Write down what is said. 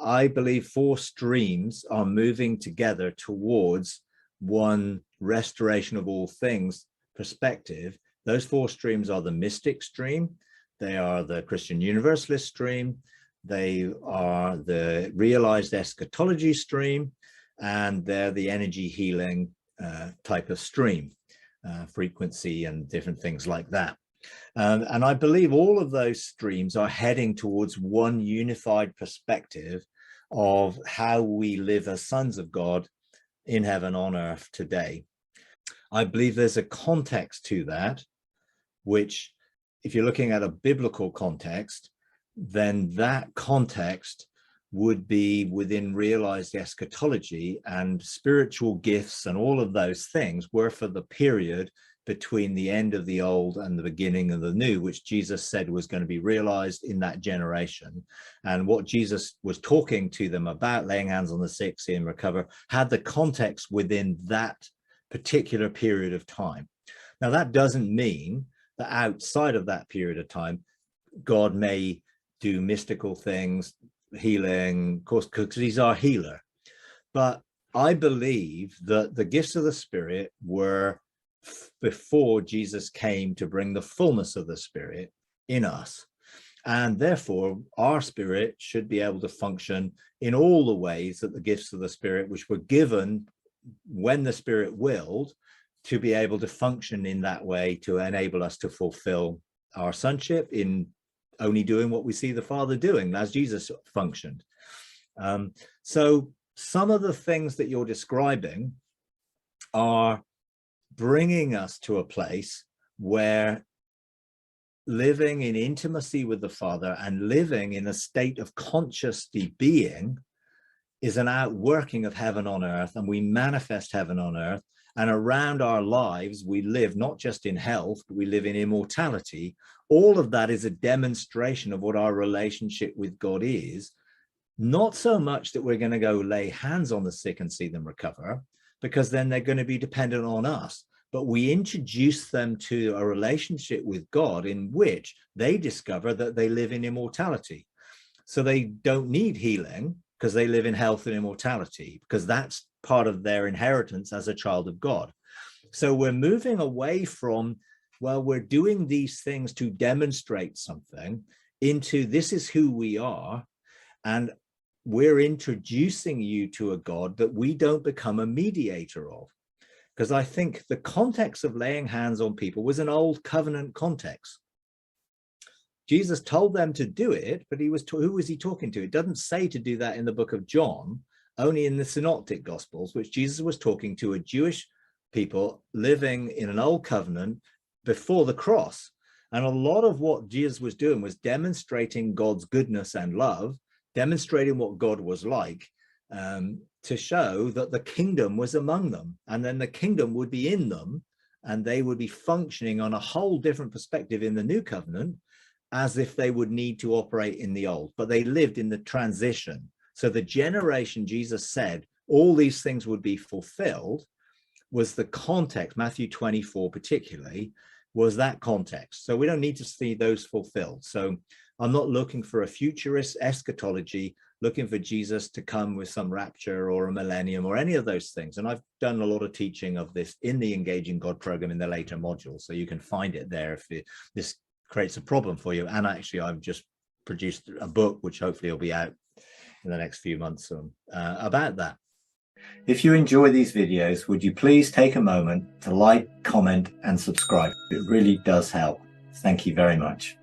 I believe four streams are moving together towards one restoration of all things perspective. Those four streams are the mystic stream, they are the Christian Universalist stream, they are the realized eschatology stream, and they're the energy healing type of stream, frequency and different things like that. And I believe all of those streams are heading towards one unified perspective of how we live as sons of God in heaven on earth today. I believe there's a context to that, which if you're looking at a biblical context, then that context would be within realized eschatology, and spiritual gifts and all of those things were for the period between the end of the old and the beginning of the new, which Jesus said was going to be realized in that generation. And what Jesus was talking to them about, laying hands on the sick, see and recover, had the context within that particular period of time. Now, that doesn't mean that outside of that period of time, God may do mystical things, healing, of course, because he's our healer. But I believe that the gifts of the Spirit were before Jesus came to bring the fullness of the Spirit in us. And therefore, our spirit should be able to function in all the ways that the gifts of the Spirit, which were given when the Spirit willed, to be able to function in that way to enable us to fulfill our sonship in only doing what we see the Father doing as Jesus functioned. So some of the things that you're describing are bringing us to a place where living in intimacy with the Father and living in a state of consciously being is an outworking of heaven on earth, and we manifest heaven on earth. And around our lives, we live not just in health, but we live in immortality. All of that is a demonstration of what our relationship with God is. Not so much that we're going to go lay hands on the sick and see them recover, because then they're going to be dependent on us. But we introduce them to a relationship with God in which they discover that they live in immortality. So they don't need healing because they live in health and immortality, because that's part of their inheritance as a child of God. So we're moving away from, well, we're doing these things to demonstrate something, into this is who we are. And we're introducing you to a God that we don't become a mediator of. Because I think the context of laying hands on people was an old covenant context. Jesus told them to do it, but who was he talking to? It doesn't say to do that in the book of John, only in the synoptic gospels, which Jesus was talking to a Jewish people living in an old covenant before the cross. And a lot of what Jesus was doing was demonstrating God's goodness and love, demonstrating what God was like, to show that the kingdom was among them, and then the kingdom would be in them, and they would be functioning on a whole different perspective in the new covenant, as if they would need to operate in the old, but they lived in the transition. So the generation Jesus said all these things would be fulfilled was the context. Matthew 24 particularly was that context. So we don't need to see those fulfilled. So I'm not looking for a futurist eschatology, looking for Jesus to come with some rapture or a millennium or any of those things. And I've done a lot of teaching of this in the Engaging God program in the later modules. So you can find it there if this creates a problem for you. And actually, I've just produced a book, which hopefully will be out in the next few months about that. If you enjoy these videos, would you please take a moment to like, comment, and subscribe? It really does help. Thank you very much.